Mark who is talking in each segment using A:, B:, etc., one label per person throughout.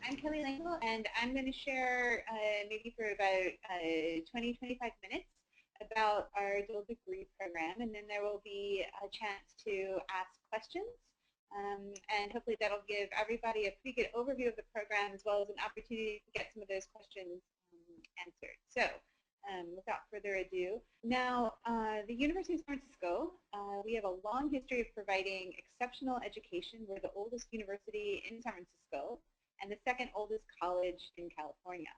A: I'm Kelly Langle, and I'm going to share maybe for about 20-25 minutes about our dual degree program, and then there will be a chance to ask questions, and hopefully that'll give everybody a pretty good overview of the program as well as an opportunity to get some of those questions answered. So without further ado, now the University of San Francisco, we have a long history of providing exceptional education. We're the oldest university in San Francisco and the second oldest college in California.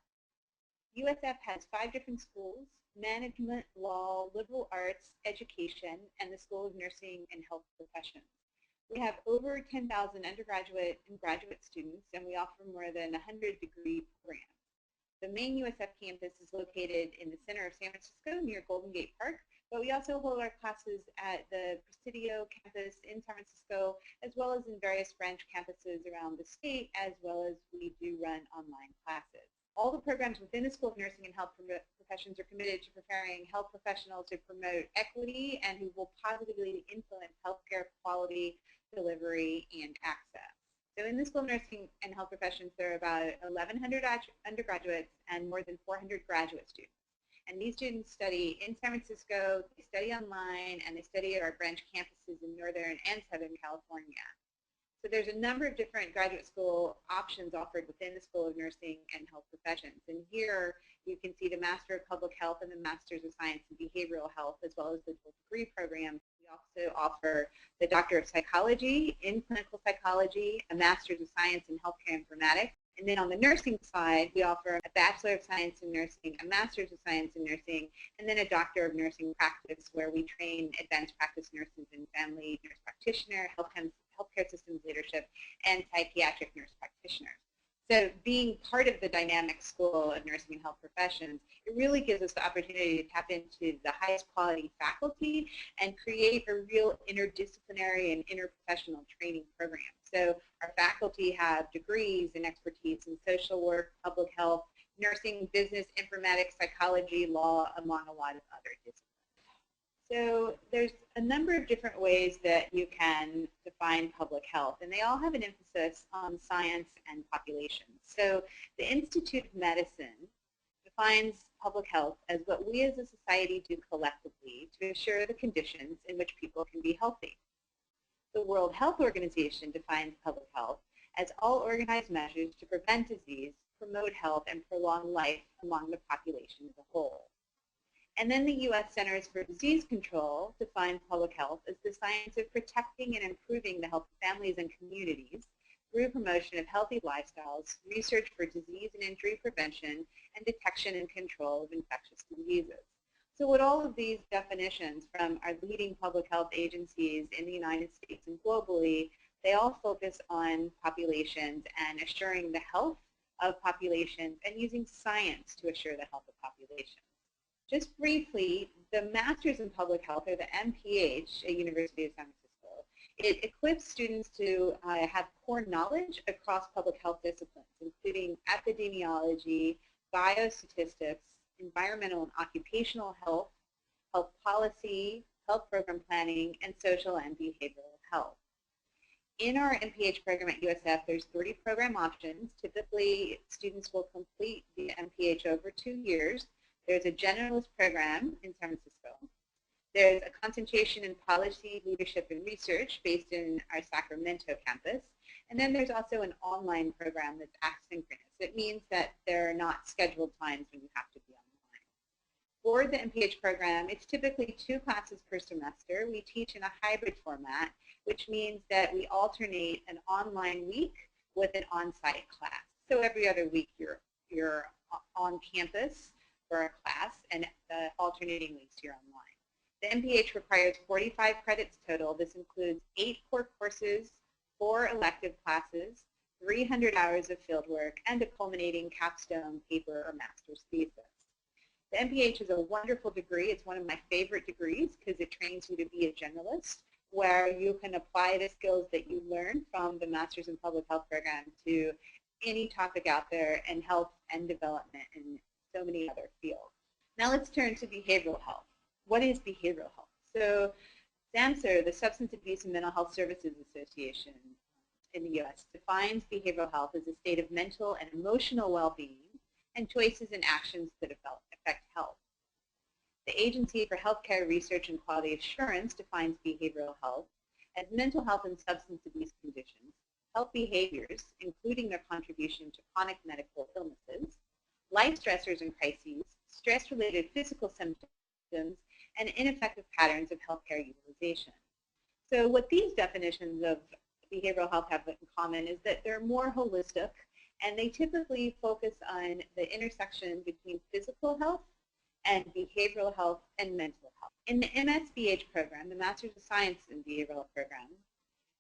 A: USF has 5 different schools: management, law, liberal arts, education, and the School of Nursing and Health Professions. We have over 10,000 undergraduate and graduate students, and we offer more than 100 degree programs. The main USF campus is located in the center of San Francisco near Golden Gate Park, but we also hold our classes at the Presidio campus in San Francisco, as well as in various branch campuses around the state, as well as we do run online classes. All the programs within the School of Nursing and Health Professions are committed to preparing health professionals to promote equity and who will positively influence healthcare quality, delivery, and access. So in the School of Nursing and Health Professions, there are about 1,100 undergraduates and more than 400 graduate students. And these students study in San Francisco, they study online, and they study at our branch campuses in Northern and Southern California. So there's a number of different graduate school options offered within the School of Nursing and Health Professions. And here you can see the Master of Public Health and the Masters of Science in Behavioral Health, as well as the dual degree program. We also offer the Doctor of Psychology in Clinical Psychology, a Master's of Science in Healthcare Informatics. And then on the nursing side, we offer a Bachelor of Science in Nursing, a Master's of Science in Nursing, and then a Doctor of Nursing Practice, where we train advanced practice nurses in family nurse practitioner, healthcare systems leadership, and psychiatric nurse practitioners. So being part of the dynamic School of Nursing and Health Professions, it really gives us the opportunity to tap into the highest quality faculty and create a real interdisciplinary and interprofessional training program. So our faculty have degrees and expertise in social work, public health, nursing, business, informatics, psychology, law, among a lot of other disciplines. So there's a number of different ways that you can define public health, and they all have an emphasis on science and population. So the Institute of Medicine defines public health as what we as a society do collectively to ensure the conditions in which people can be healthy. The World Health Organization defines public health as all organized measures to prevent disease, promote health, and prolong life among the population as a whole. And then the U.S. Centers for Disease Control defines public health as the science of protecting and improving the health of families and communities through promotion of healthy lifestyles, research for disease and injury prevention, and detection and control of infectious diseases. So with all of these definitions from our leading public health agencies in the United States and globally, they all focus on populations and assuring the health of populations and using science to assure the health of populations. Just briefly, the Masters in Public Health, or the MPH at University of San Francisco, it equips students to have core knowledge across public health disciplines, including epidemiology, biostatistics, environmental and occupational health, health policy, health program planning, and social and behavioral health. In our MPH program at USF, there's 30 program options. Typically, students will complete the MPH over 2 years. There's a generalist program in San Francisco. There's a concentration in policy, leadership, and research based in our Sacramento campus. And then there's also an online program that's asynchronous. It means that there are not scheduled times when you have to be online. For the MPH program, it's typically 2 classes per semester. We teach in a hybrid format, which means that we alternate an online week with an on-site class. So every other week you're on campus for a class, and the alternating weeks you're online. The MPH requires 45 credits total. This includes 8 core courses, 4 elective classes, 300 hours of fieldwork, and a culminating capstone paper or master's thesis. The MPH is a wonderful degree. It's one of my favorite degrees because it trains you to be a generalist, where you can apply the skills that you learn from the Masters in Public Health program to any topic out there in health and development and so many other fields. Now let's turn to behavioral health. What is behavioral health? So SAMHSA, the Substance Abuse and Mental Health Services Association, in the U.S. defines behavioral health as a state of mental and emotional well-being and choices and actions that affect health. The Agency for Healthcare Research and Quality Assurance defines behavioral health as mental health and substance abuse conditions, health behaviors, including their contribution to chronic medical illnesses, life stressors and crises, stress-related physical symptoms, and ineffective patterns of healthcare utilization. So what these definitions of behavioral health have in common is that they're more holistic, and they typically focus on the intersection between physical health and behavioral health and mental health. In the MSBH program, the Master's of Science in Behavioral program,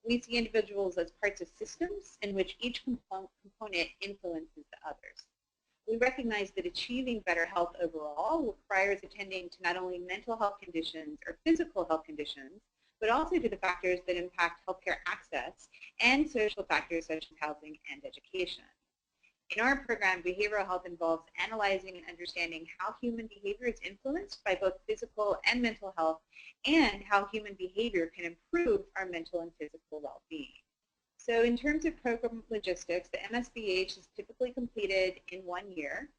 A: we see individuals as parts of systems in which each component influences the others. We recognize that achieving better health overall requires attending to not only mental health conditions or physical health conditions, but also to the factors that impact healthcare access and social factors such as housing and education. In our program, behavioral health involves analyzing and understanding how human behavior is influenced by both physical and mental health, and how human behavior can improve our mental and physical well-being. So in terms of program logistics, the MSBH is typically completed in 1 year.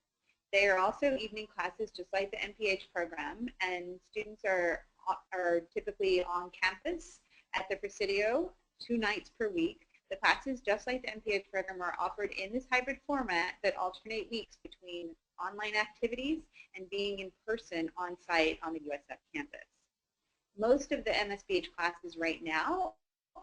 A: They are also evening classes just like the MPH program, and students are typically on campus at the Presidio 2 nights per week. The classes, just like the MPH program, are offered in this hybrid format that alternate weeks between online activities and being in person on site on the USF campus. Most of the MSBH classes right now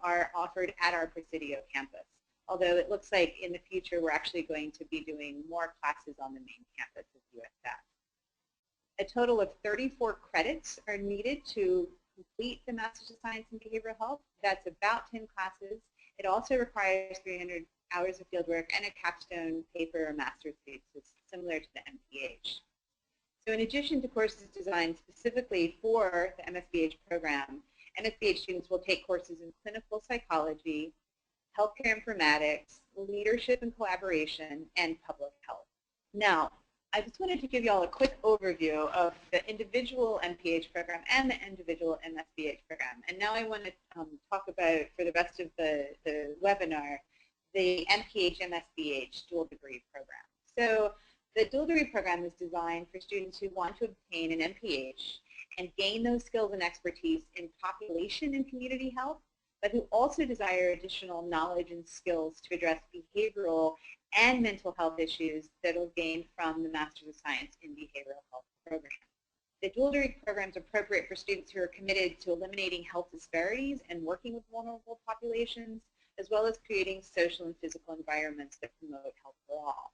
A: are offered at our Presidio campus, although it looks like in the future we're actually going to be doing more classes on the main campus of USF. A total of 34 credits are needed to complete the Master's of Science in Behavioral Health. That's about 10 classes. It also requires 300 hours of fieldwork and a capstone paper or master's thesis, similar to the MPH. So in addition to courses designed specifically for the MSBH program, MSBH students will take courses in clinical psychology, healthcare informatics, leadership and collaboration, and public health. Now, I just wanted to give you all a quick overview of the individual MPH program and the individual MSBH program. And now I want to talk about, for the rest of the webinar, the MPH-MSBH dual degree program. So the dual degree program is designed for students who want to obtain an MPH and gain those skills and expertise in population and community health, but who also desire additional knowledge and skills to address behavioral and mental health issues that will gain from the Master's of Science in Behavioral Health program. The dual degree program is appropriate for students who are committed to eliminating health disparities and working with vulnerable populations, as well as creating social and physical environments that promote health for all.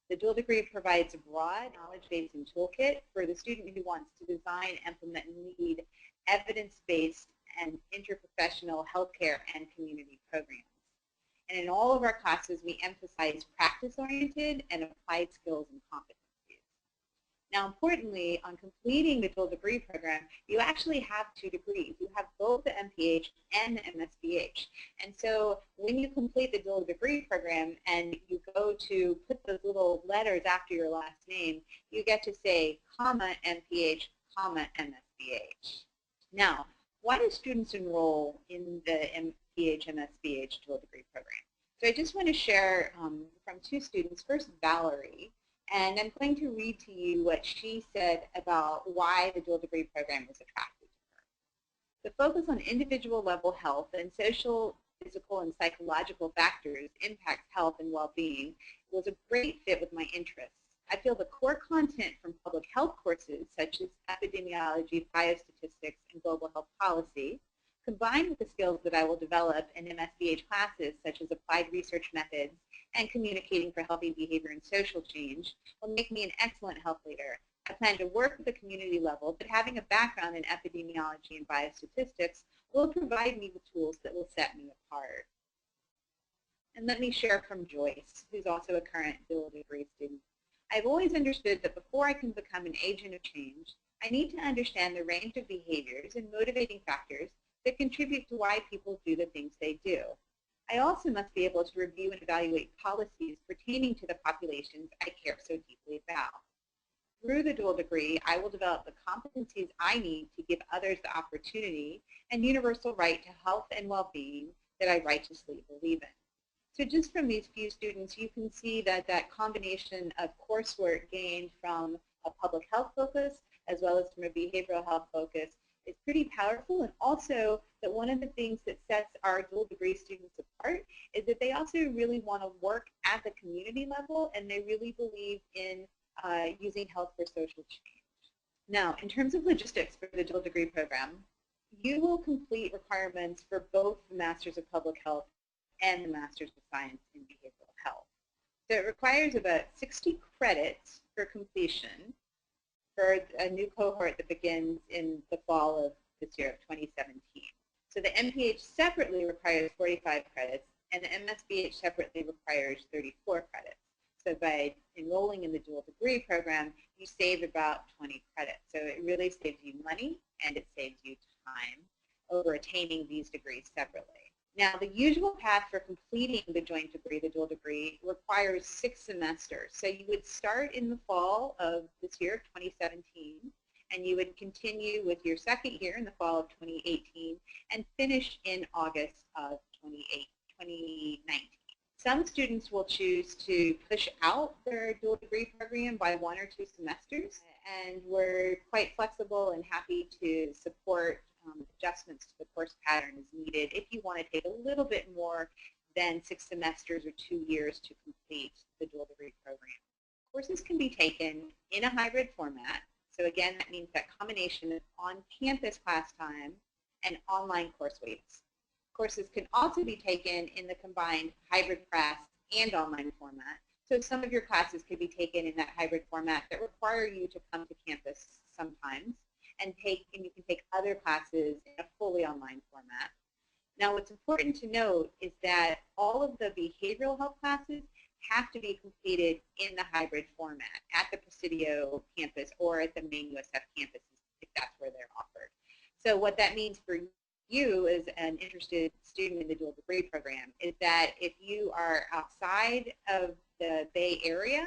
A: The dual degree provides a broad knowledge base and toolkit for the student who wants to design, implement, and lead evidence-based and interprofessional healthcare and community programs. And in all of our classes, we emphasize practice-oriented and applied skills and competencies. Now, importantly, on completing the dual degree program, you actually have 2 degrees. You have both the MPH and the MSBH. And so when you complete the dual degree program and you go to put those little letters after your last name, you get to say, comma, MPH, comma, MSBH. Now, why do students enroll in the MPH-MSBH dual degree program? So I just want to share from 2 students. First, Valerie, and I'm going to read to you what she said about why the dual degree program was attractive to her. The focus on individual level health and social, physical, and psychological factors impacts health and well-being was a great fit with my interests. I feel the core content from public health courses such as epidemiology, biostatistics, and global health policy, combined with the skills that I will develop in MSBH classes such as applied research methods and communicating for healthy behavior and social change, will make me an excellent health leader. I plan to work at the community level, but having a background in epidemiology and biostatistics will provide me with tools that will set me apart. And let me share from Joyce, who's also a current dual degree student. I've always understood that before I can become an agent of change, I need to understand the range of behaviors and motivating factors that contribute to why people do the things they do. I also must be able to review and evaluate policies pertaining to the populations I care so deeply about. Through the dual degree, I will develop the competencies I need to give others the opportunity and universal right to health and well-being that I righteously believe in. So just from these few students, you can see that that combination of coursework gained from a public health focus as well as from a behavioral health focus is pretty powerful, and also that one of the things that sets our dual degree students apart is that they also really want to work at the community level, and they really believe in using health for social change. Now, in terms of logistics for the dual degree program, you will complete requirements for both the Masters of Public Health and the Masters of Science in Behavioral Health. So it requires about 60 credits for completion for a new cohort that begins in the fall of this year of 2017. So the MPH separately requires 45 credits, and the MSBH separately requires 34 credits. So by enrolling in the dual degree program, you save about 20 credits. So it really saves you money, and it saves you time over attaining these degrees separately. Now, the usual path for completing the joint degree, the dual degree, requires 6 semesters. So you would start in the fall of this year, 2017, and you would continue with your second year in the fall of 2018 and finish in August of 2019. Some students will choose to push out their dual degree program by 1 or 2 semesters, and we're quite flexible and happy to support adjustments to the course pattern as needed if you want to take a little bit more than 6 semesters or 2 years to complete the dual degree program. Courses can be taken in a hybrid format. So again, that means that combination of on-campus class time and online course weights. Courses can also be taken in the combined hybrid class and online format. So some of your classes could be taken in that hybrid format that require you to come to campus sometimes, and you can take other classes in a fully online format. Now, what's important to note is that all of the behavioral health classes have to be completed in the hybrid format at the Presidio campus or at the main USF campus if that's where they're offered. So what that means for you as an interested student in the dual degree program is that if you are outside of the Bay Area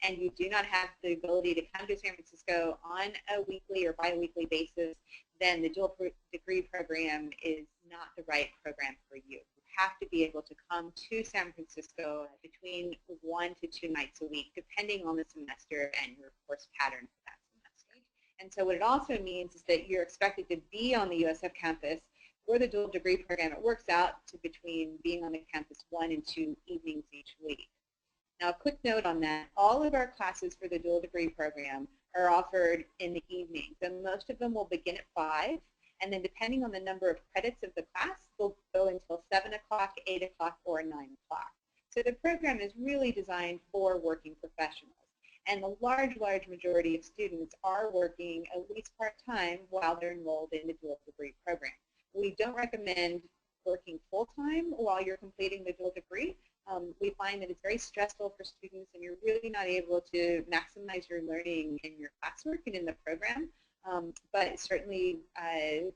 A: and you do not have the ability to come to San Francisco on a weekly or bi-weekly basis, then the dual degree program is not the right program for you. You have to be able to come to San Francisco between 1 to 2 nights a week, depending on the semester and your course pattern for that semester. And so what it also means is that you're expected to be on the USF campus for the dual degree program. It works out to between being on the campus 1 and 2 evenings each week. Now, a quick note on that, all of our classes for the dual degree program are offered in the evening. So most of them will begin at 5, and then depending on the number of credits of the class, they'll go until 7 o'clock, 8 o'clock, or 9 o'clock. So the program is really designed for working professionals. And the large majority of students are working at least part-time while they're enrolled in the dual degree program. We don't recommend working full-time while you're completing the dual degree. We find that it's very stressful for students and you're really not able to maximize your learning in your classwork and in the program. But certainly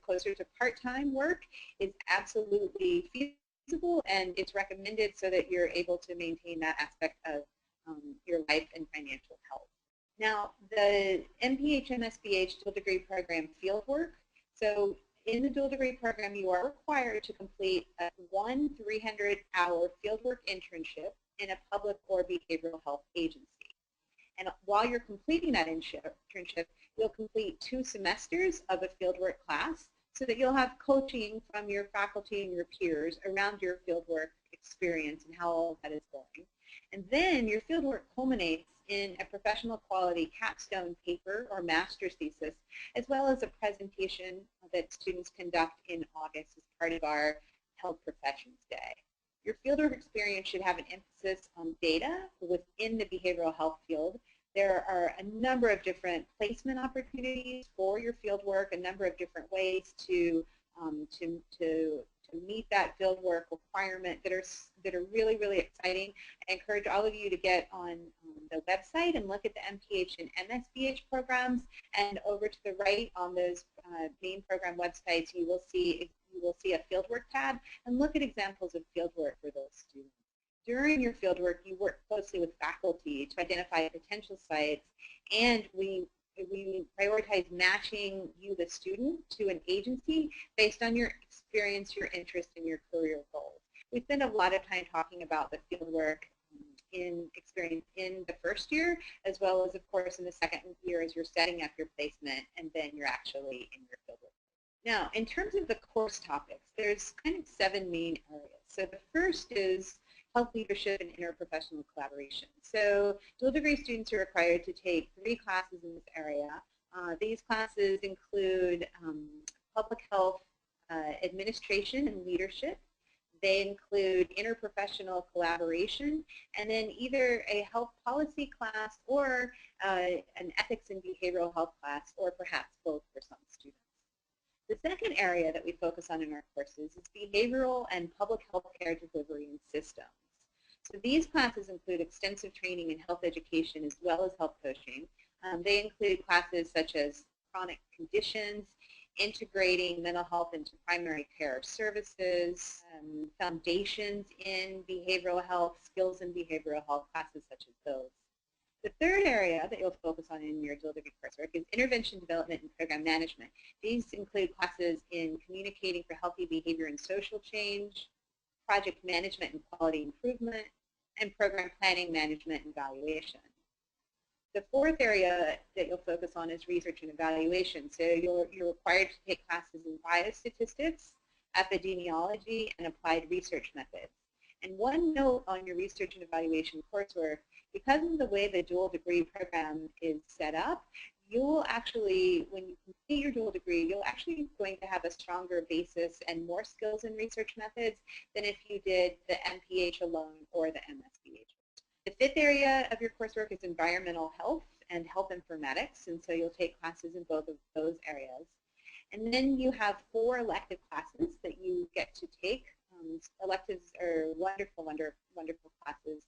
A: closer to part-time work is absolutely feasible, and it's recommended so that you're able to maintain that aspect of your life and financial health. Now, the MPH-MSBH dual degree program Fieldwork. So in the dual degree program, you are required to complete a 1 300-hour fieldwork internship in a public or behavioral health agency. And while you're completing that internship, you'll complete 2 semesters of a fieldwork class so that you'll have coaching from your faculty and your peers around your fieldwork experience and how all that is going. And then your fieldwork culminates in a professional quality capstone paper or master's thesis, as well as a presentation that students conduct in August as part of our Health Professions Day. Your fieldwork experience should have an emphasis on data within the behavioral health field. There are a number of different placement opportunities for your fieldwork, a number of different ways to meet that fieldwork requirement that are really, really exciting. I encourage all of you to get on the website and look at the MPH and MSBH programs, and over to the right on those main program websites you will see a fieldwork tab, and look at examples of fieldwork for those students. During your fieldwork, you work closely with faculty to identify potential sites, and we prioritize matching you, the student, to an agency based on your experience, your interest, and your career goals. We spend a lot of time talking about the fieldwork in experience in the first year, as well as, of course, in the second year as you're setting up your placement, and then you're actually in your fieldwork. Now, in terms of the course topics, there's kind of 7 main areas. So the first is health leadership and interprofessional collaboration. So dual degree students are required to take 3 classes in this area. These classes include public health administration and leadership. They include interprofessional collaboration, and then either a health policy class or an ethics and behavioral health class, or perhaps both for some students. The second area that we focus on in our courses is behavioral and public health care delivery and systems. So these classes include extensive training in health education as well as health coaching. They include classes such as chronic conditions, integrating mental health into primary care services, foundations in behavioral health, skills in behavioral health, classes such as those. The third area that you'll focus on in your dual degree coursework is intervention development and program management. These include classes in communicating for healthy behavior and social change, project management and quality improvement, and program planning, management, and evaluation. The fourth area that you'll focus on is research and evaluation. So you're required to take classes in biostatistics, epidemiology, and applied research methods. And one note on your research and evaluation coursework, because of the way the dual degree program is set up, you will actually, when you complete your dual degree, you're actually going to have a stronger basis and more skills in research methods than if you did the MPH alone or the MSBH. The fifth area of your coursework is environmental health and health informatics, and so you'll take classes in both of those areas. And then you have 4 elective classes that you get to take. Electives are wonderful, wonderful classes.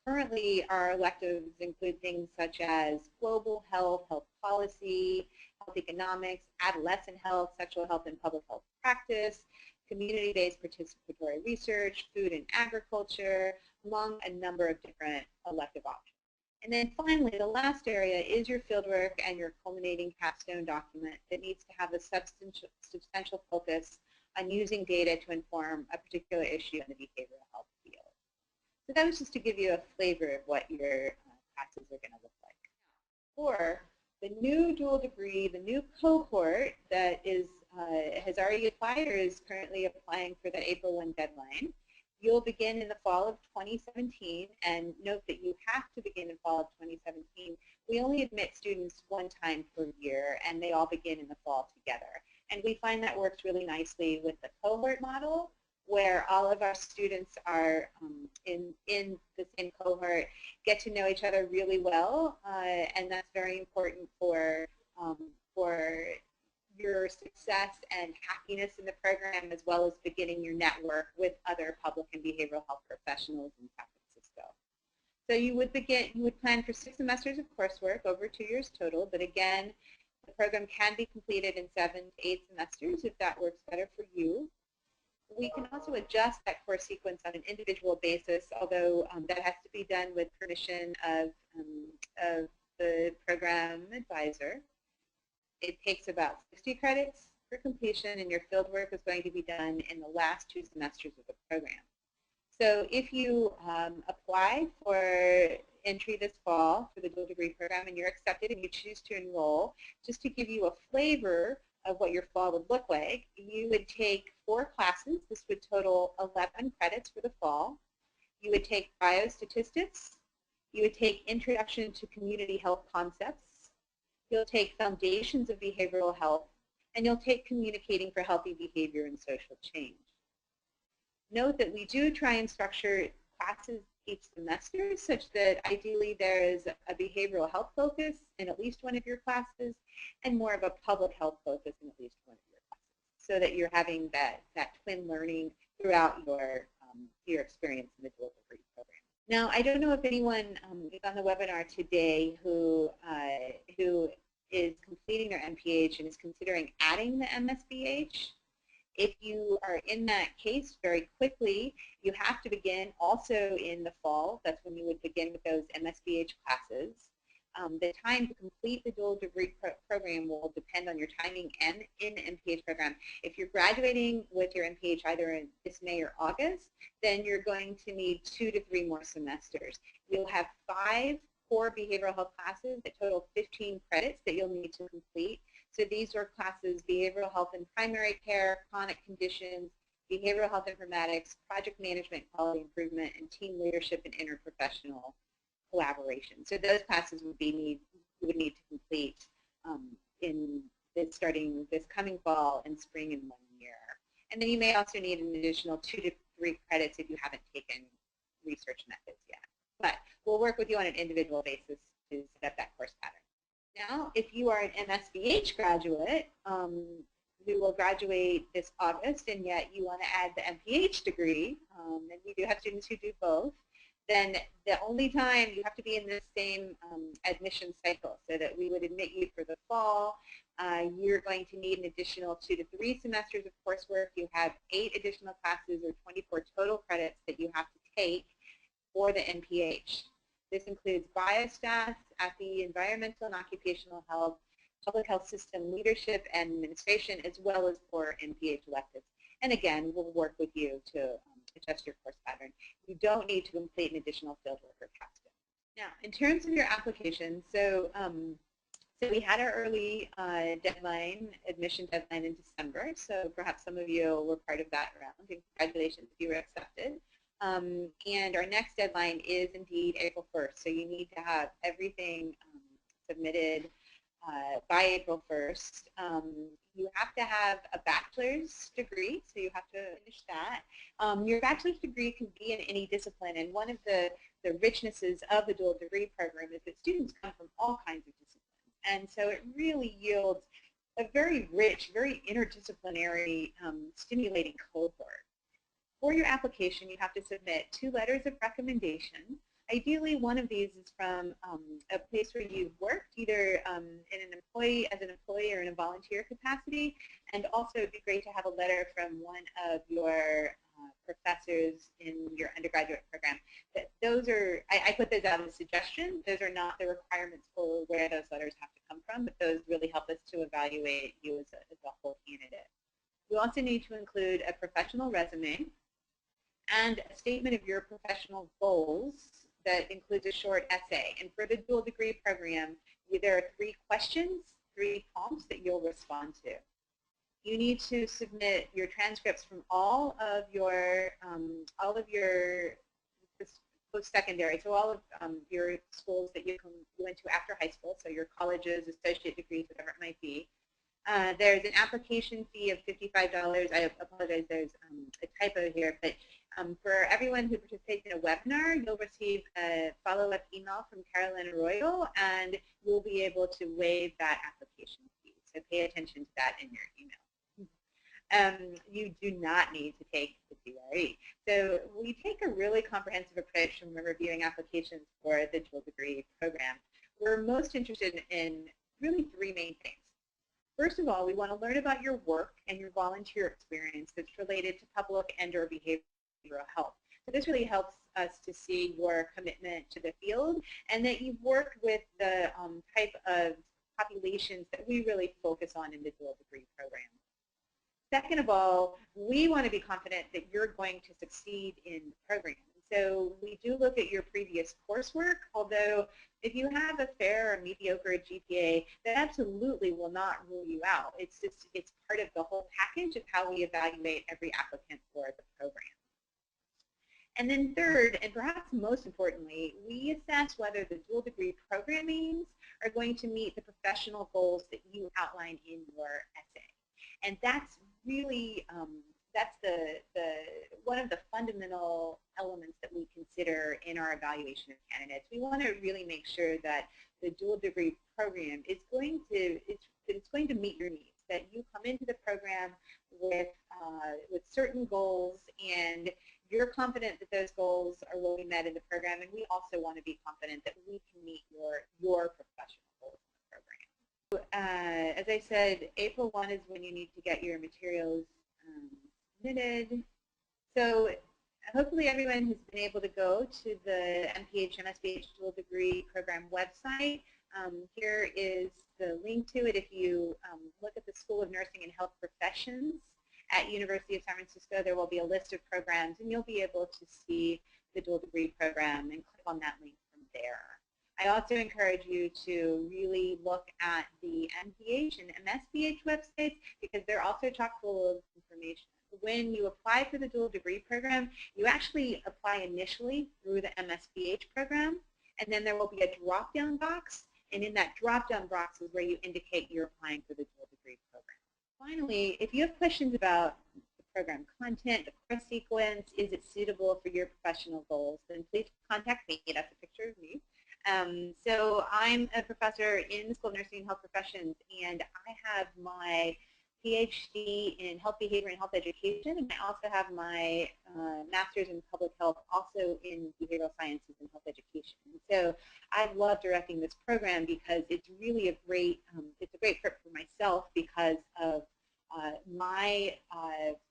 A: Currently, our electives include things such as global health, health policy, health economics, adolescent health, sexual health and public health practice, community-based participatory research, food and agriculture, among a number of different elective options. And then finally, the last area is your fieldwork and your culminating capstone document that needs to have a substantial focus on using data to inform a particular issue in the behavioral health field. So that was just to give you a flavor of what your classes are going to look like. For the new dual degree, the new cohort that is has already applied or is currently applying for the April 1 deadline, you'll begin in the fall of 2017, and note that you have to begin in fall of 2017. We only admit students 1 time per year, and they all begin in the fall together. And we find that works really nicely with the cohort model, where all of our students are in the same cohort, get to know each other really well, and that's very important for your success and happiness in the program, as well as beginning your network with other public and behavioral health professionals in San Francisco. So you would plan for 6 semesters of coursework over 2 years total, but again, the program can be completed in 7 to 8 semesters if that works better for you. We can also adjust that course sequence on an individual basis, although that has to be done with permission of the program advisor. It takes about 60 credits for completion, and your fieldwork is going to be done in the last 2 semesters of the program. So if you apply for entry this fall for the dual degree program and you're accepted and you choose to enroll, just to give you a flavor of what your fall would look like, you would take 4 classes. This would total 11 credits for the fall. You would take biostatistics. You would take Introduction to Community Health Concepts. You'll take Foundations of Behavioral Health, and you'll take Communicating for Healthy Behavior and Social Change. Note that we do try and structure classes each semester such that ideally there is a behavioral health focus in at least one of your classes and more of a public health focus in at least one of your classes, so that you're having that twin learning throughout your experience in the dual degree program. Now, I don't know if anyone is on the webinar today who is completing their MPH and is considering adding the MSBH. If you are in that case, very quickly, you have to begin also in the fall. That's when you would begin with those MSBH classes. The time to complete the dual degree program will depend on your timing and in the MPH program. If you're graduating with your MPH either in this May or August, then you're going to need 2 to 3 more semesters. You'll have 5 core behavioral health classes that total 15 credits that you'll need to complete. So these are classes: behavioral health and primary care, chronic conditions, behavioral health informatics, project management, quality improvement, and team leadership and interprofessional collaboration. So those classes would need to complete starting this coming fall and spring in 1 year. And then you may also need an additional 2 to 3 credits if you haven't taken research methods yet. But we'll work with you on an individual basis to set up that course pattern. Now, if you are an MSBH graduate who will graduate this August, and yet you want to add the MPH degree, and we do have students who do both, then the only time you have to be in the same admission cycle, so that we would admit you for the fall. You're going to need an additional 2 to 3 semesters of coursework. You have 8 additional classes or 24 total credits that you have to take for the MPH. This includes biostats, AFI, environmental and occupational health, public health system leadership and administration, as well as for MPH electives. And again, we'll work with you to adjust your course pattern. You don't need to complete an additional fieldwork or capstone. Now, in terms of your application, so we had our early admission deadline in December, so perhaps some of you were part of that round, and congratulations if you were accepted. And our next deadline is indeed April 1st, so you need to have everything submitted by April 1st. You have to have a bachelor's degree, so you have to finish that. Your bachelor's degree can be in any discipline, and one of the richnesses of the dual degree program is that students come from all kinds of disciplines, and so it really yields a very rich, very interdisciplinary, stimulating cohort. For your application, you have to submit 2 letters of recommendation. Ideally, one of these is from a place where you've worked, either as an employee or in a volunteer capacity, and also it'd be great to have a letter from one of your professors in your undergraduate program. Those are, I put those out as a suggestion. Those are not the requirements for where those letters have to come from, but those really help us to evaluate you as a whole candidate. You also need to include a professional resume and a statement of your professional goals that includes a short essay. And for the dual degree program, there are 3 questions, 3 prompts that you'll respond to. You need to submit your transcripts from all of your post-secondary, so all of your schools that you went to after high school, so your colleges, associate degrees, whatever it might be. There's an application fee of $55. I apologize, there's a typo here, but for everyone who participates in a webinar, you'll receive a follow-up email from Carolyn Arroyo, and you'll be able to waive that application fee. So pay attention to that in your email. You do not need to take the GRE. So we take a really comprehensive approach when we're reviewing applications for the dual degree program. We're most interested in really 3 main things. First of all, we want to learn about your work and your volunteer experience that's related to public and/or behavioral health. So this really helps us to see your commitment to the field and that you've worked with the type of populations that we really focus on in the dual degree program. Second of all, we want to be confident that you're going to succeed in the program. So we do look at your previous coursework, although if you have a fair or mediocre GPA, that absolutely will not rule you out. It's part of the whole package of how we evaluate every applicant for the program. And then third, and perhaps most importantly, we assess whether the dual degree programmings are going to meet the professional goals that you outline in your essay. And that's really, that's one of the fundamental elements that we consider in our evaluation of candidates. We want to really make sure that the dual degree program is going to meet your needs, that you come into the program with certain goals, and you're confident that those goals will be met in the program, and we also want to be confident that we can meet your professional goals in the program. As I said, April 1 is when you need to get your materials submitted. So hopefully everyone has been able to go to the MPH-MSBH dual degree program website. Here is the link to it. If you look at the School of Nursing and Health Professions at University of San Francisco, there will be a list of programs, and you'll be able to see the dual degree program and click on that link from there. I also encourage you to really look at the MPH and MSBH websites because they're also chock full of information. When you apply for the dual degree program, you actually apply initially through the MSBH program, and then there will be a drop-down box, and in that drop-down box is where you indicate you're applying for the dual degree program. Finally, if you have questions about the program content, the course sequence, is it suitable for your professional goals, then please contact me. That's a picture of me. So I'm a professor in the School of Nursing and Health Professions, and I have my PhD in health behavior and health education, and I also have my master's in public health, also in behavioral sciences and health education. And so I love directing this program because it's really a great, it's a great fit for myself because of my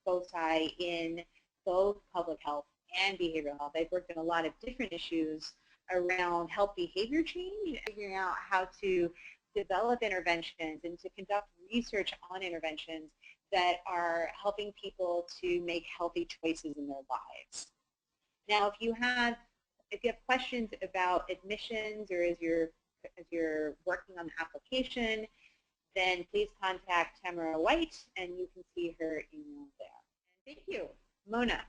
A: foci in both public health and behavioral health. I've worked on a lot of different issues around health behavior change, figuring out how to develop interventions and to conduct research on interventions that are helping people to make healthy choices in their lives. Now, if you have questions about admissions or as you're working on the application, then please contact Tamara White, and you can see her email there. And thank you. Mona,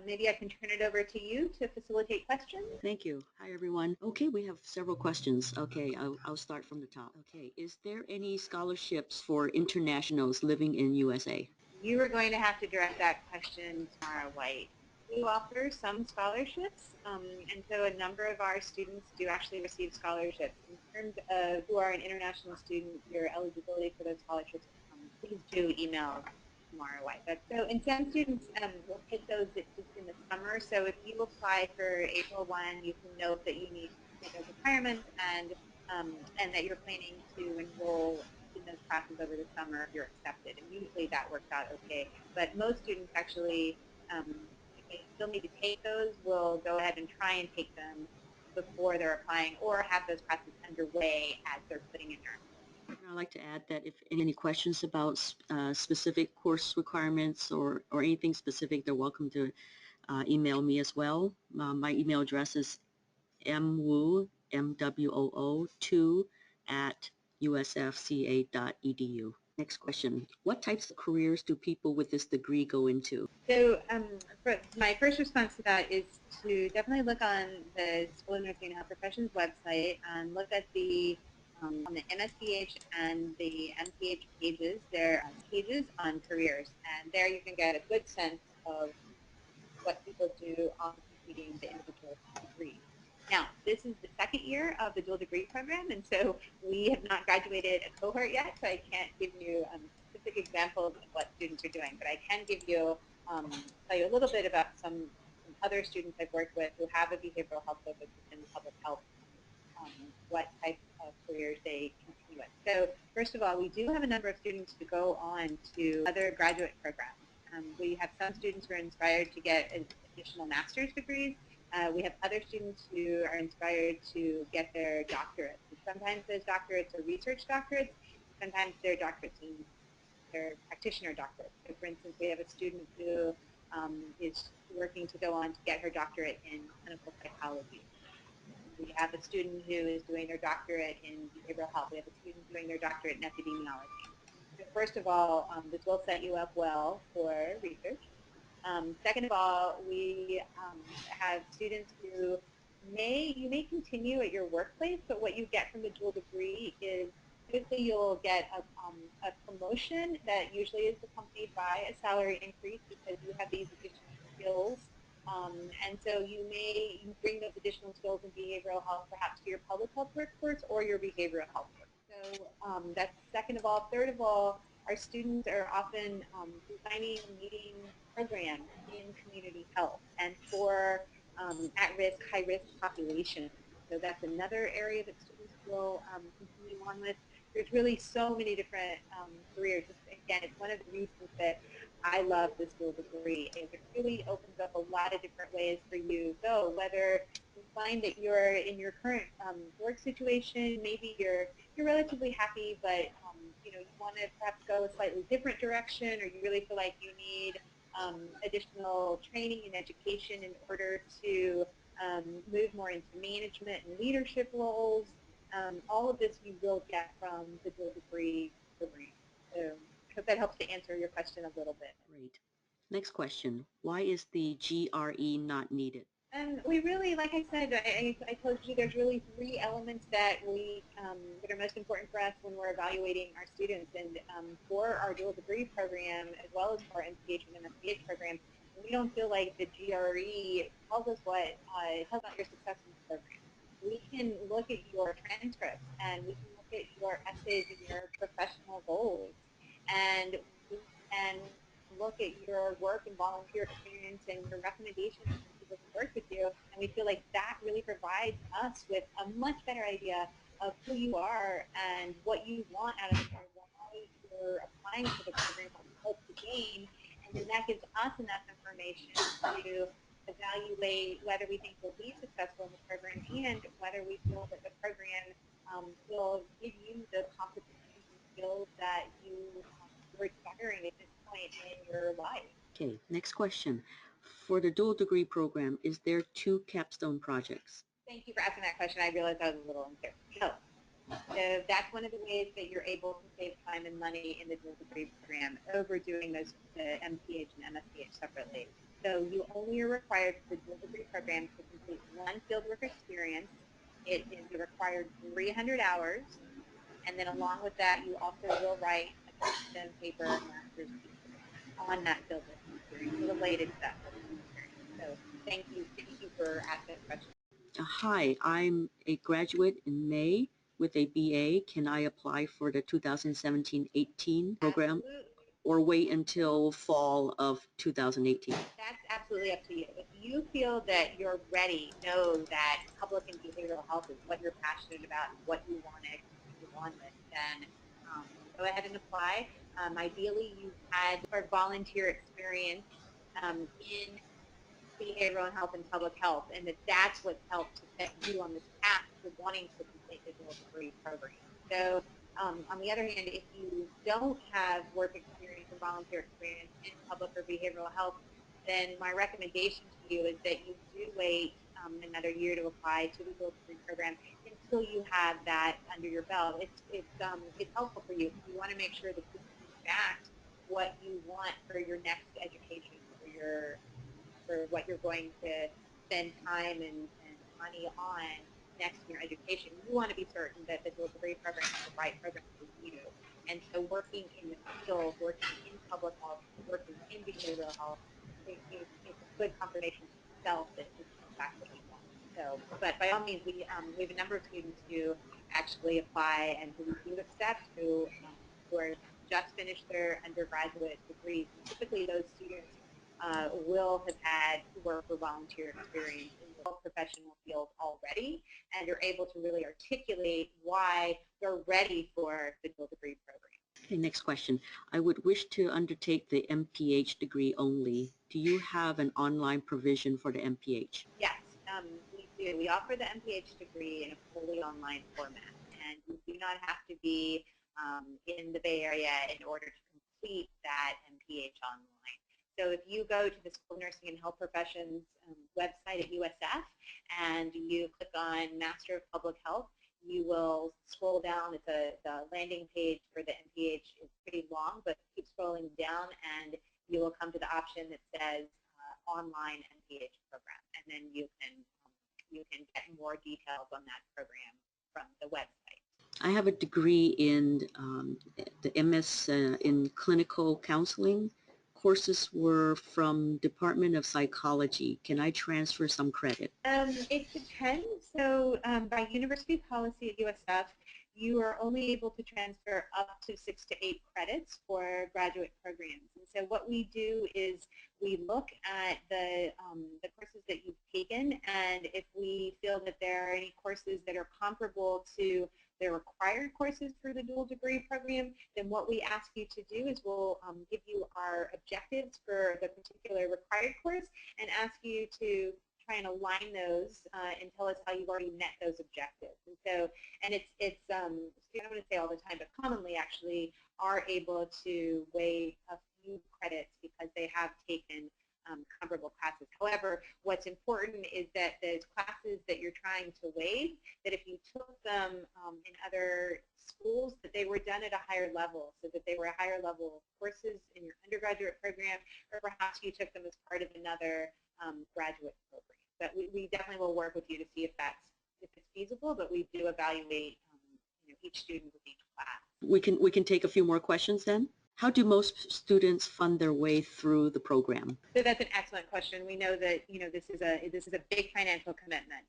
A: maybe I can turn it over to you to facilitate questions.
B: Thank you. Hi, everyone. Okay, we have several questions. Okay, I'll start from the top. Okay, is there any scholarships for internationals living in USA?
A: You are going to have to direct that question to Tamara White. We offer some scholarships, and so a number of our students do actually receive scholarships. In terms of who are an international student, your eligibility for those scholarships, please do email Tamara White. So, and some students will hit those just in the summer. So if you apply for April 1, you can note that you need to meet those requirements and that you're planning to enroll in those classes over the summer if you're accepted. And usually that works out okay. But most students actually, if they still need to take those, will go ahead and try and take them before they're applying or have those classes underway as they're putting in their.
B: I'd like to add that if any questions about specific course requirements or anything specific, they're welcome to email me as well. My email address is mwoo, MWOO, 2 at usfca.edu. Next question. What types of careers do people with this degree go into?
A: So my first response to that is to definitely look on the School of Nursing and Health Professions website and look at the on the MSBH and the MPH pages. There are pages on careers, and there you can get a good sense of what people do on completing the individual degree. Now, this is the second year of the dual degree program, and so we have not graduated a cohort yet, so I can't give you specific examples of what students are doing, but I can give you, tell you a little bit about some other students I've worked with who have a behavioral health focus within public health, what types of careers they continue with. So first of all, we do have a number of students who go on to other graduate programs. We have some students who are inspired to get additional master's degrees. We have other students who are inspired to get their doctorates. And sometimes those doctorates are research doctorates. Sometimes they're doctorates in their practitioner doctorates. So for instance, we have a student who is working to go on to get her doctorate in clinical psychology. We have a student who is doing their doctorate in behavioral health. We have a student doing their doctorate in epidemiology. So first of all, this will set you up well for research. Second of all, we have students who you may continue at your workplace, but what you get from the dual degree is typically you'll get a promotion that usually is accompanied by a salary increase because you have these additional skills. And so you may bring those additional skills in behavioral health perhaps to your public health workforce or your behavioral health workforce. So that's second of all. Third of all, our students are often designing and leading programs in community health and for at-risk, high-risk populations. So that's another area that students will continue on with. There's really so many different careers. It's again, it's one of the reasons that I love this dual degree, is it really opens up a lot of different ways for you to go, whether you find that you're in your current work situation, maybe you're relatively happy, but you know, you want to perhaps go a slightly different direction, or you really feel like you need additional training and education in order to move more into management and leadership roles. All of this you will get from the dual degree program. So I hope that helps to answer your question a little bit.
B: Great. Next question. Why is the GRE not needed?
A: We really, like I said, I told you there's really three elements that that are most important for us when we're evaluating our students. And for our dual degree program, as well as for our MPH and MSBH program, we don't feel like the GRE tells us tells about your success in the program. We can look at your transcripts, and we can look at your essays and your professional goals, and we can look at your work and volunteer experience and your recommendations for people to work with you, and we feel like that really provides us with a much better idea of who you are and what you want out of the program, why you're applying for the program, what you hope to gain, and then that gives us enough information to evaluate whether we think we'll be successful in the program and whether we feel that the program will give you the competencies and skills that you're requiring at this point in your life.
B: Okay, next question. For the dual degree program, is there 2 capstone projects?
A: Thank you for asking that question. I realized I was a little unclear. No. So that's one of the ways that you're able to save time and money in the dual degree program over doing the MPH and MSBH separately. So you only are required for the dual degree program to complete 1 fieldwork experience. It is a required 300 hours, and then along with that, you also will write a capstone paper master's thesis on that fieldwork experience related to that fieldwork experience. So thank you for asking that question.
B: Hi, I'm a graduate in May with a BA. Can I apply for the 2017-18 program?
A: Absolutely.
B: Or wait until fall of 2018?
A: That's absolutely up to you. If you feel that you're ready, know that public and behavioral health is what you're passionate about, what you want to continue on with, then go ahead and apply. Ideally, you've had volunteer experience in behavioral and health and public health, and that's what's helped to set you on this path to wanting to complete the dual degree program. So on the other hand, if you don't have work experience or volunteer experience in public or behavioral health, then my recommendation to you is that you do wait another year to apply to the dual degree program until you have that under your belt. It's helpful for you. You want to make sure that you can exact what you want for your next education, for what you're going to spend time and money on next in your education. You want to be certain that the dual degree program is the right program for you. And so working in the field, working in public health, working in behavioral health, it's a good confirmation to yourself that this is in fact what you want. So, but by all means, we have a number of students who actually apply and who we do accept, who are just finished their undergraduate degrees. And typically those students will have had work or volunteer experience in the professional field already, and you're able to really articulate why they're ready for the dual degree program.
B: Okay, next question. I would wish to undertake the MPH degree only. Do you have an online provision for the MPH?
A: Yes, we do. We offer the MPH degree in a fully online format, and you do not have to be in the Bay Area in order to complete that MPH online. So if you go to the School of Nursing and Health Professions website at USF and you click on Master of Public Health, you will scroll down. It's the landing page for the MPH is pretty long, but keep scrolling down and you will come to the option that says online MPH program, and then you can get more details on that program from the website.
B: I have a degree in the MS in clinical counseling. Courses were from Department of Psychology. Can I transfer some credit?
A: It depends. So by university policy at USF, you are only able to transfer up to 6 to 8 credits for graduate programs. And so what we do is we look at the courses that you've taken, and if we feel that there are any courses that are comparable to the required courses for the dual degree program, then what we ask you to do is we'll give you our objectives for the particular required course and ask you to try and align those and tell us how you've already met those objectives. And so, and it's I don't want to say all the time, but commonly actually are able to waive a few credits because they have taken comparable classes. However, what's important is that those classes that you're trying to waive, that if you took them in other schools, that they were done at a higher level, so that they were a higher level of courses in your undergraduate program, or perhaps you took them as part of another graduate program. But we definitely will work with you to see if it's feasible, but we do evaluate each student with each class.
B: We can take a few more questions then. How do most students fund their way through the program?
A: So that's an excellent question. We know that this is a big financial commitment.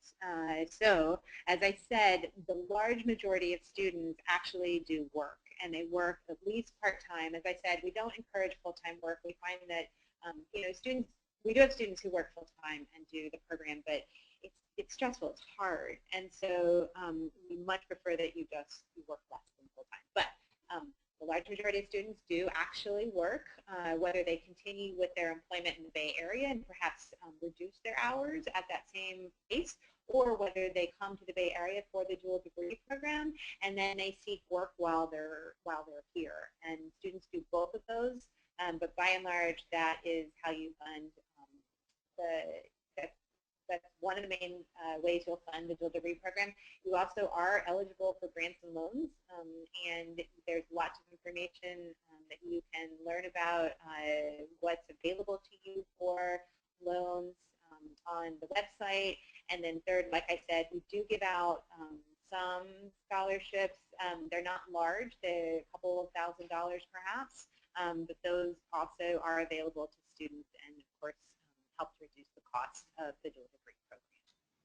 A: So as I said, the large majority of students actually do work, and they work at least part-time. As I said, we don't encourage full-time work. We find that we do have students who work full-time and do the program, but it's stressful, it's hard, and so we much prefer that you work less than full-time. But the large majority of students do actually work, whether they continue with their employment in the Bay Area and perhaps reduce their hours at that same pace, or whether they come to the Bay Area for the dual degree program and then they seek work while they're here. And students do both of those, but by and large, that is how you fund that's one of the main ways you'll fund the dual degree program. You also are eligible for grants and loans, and there's lots of information that you can learn about what's available to you for loans on the website. And then third, like I said, we do give out some scholarships. They're not large, they're a couple of $1,000s perhaps, but those also are available to students and of course help to reduce the cost of the dual degree program.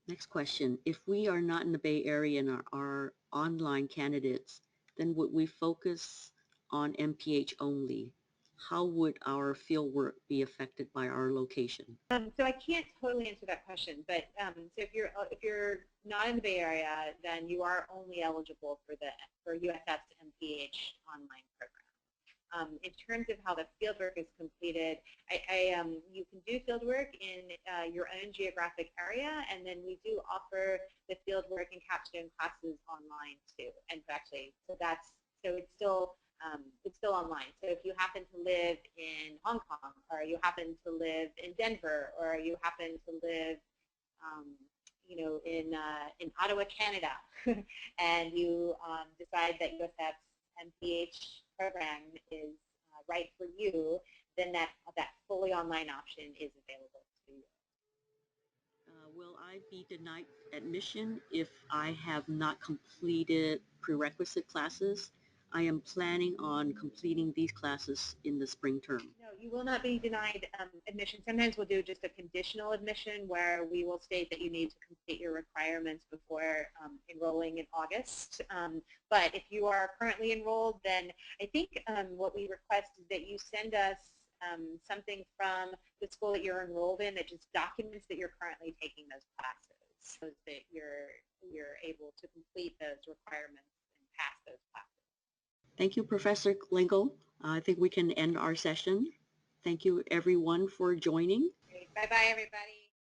B: Next question. If we are not in the Bay Area and are online candidates, then would we focus on MPH only? How would our fieldwork be affected by our location?
A: So I can't totally answer that question, but so if you're not in the Bay Area, then you are only eligible for USF's MPH online program. In terms of how the fieldwork is completed, you can do fieldwork in your own geographic area, and then we do offer the fieldwork and capstone classes online too. And actually, it's still online. So if you happen to live in Hong Kong, or you happen to live in Denver, or you happen to live in Ottawa, Canada, and you decide that USF's MPH program is right for you, then that fully online option is available to you.
B: Will I be denied admission if I have not completed prerequisite classes? I am planning on completing these classes in the spring term.
A: No, you will not be denied admission. Sometimes we'll do just a conditional admission where we will state that you need to complete your requirements before enrolling in August. But if you are currently enrolled, then I think what we request is that you send us something from the school that you're enrolled in that just documents that you're currently taking those classes, so that you're able to complete those requirements and pass those classes.
B: Thank you, Professor Lingle. I think we can end our session. Thank you, everyone, for joining.
A: Bye-bye, everybody.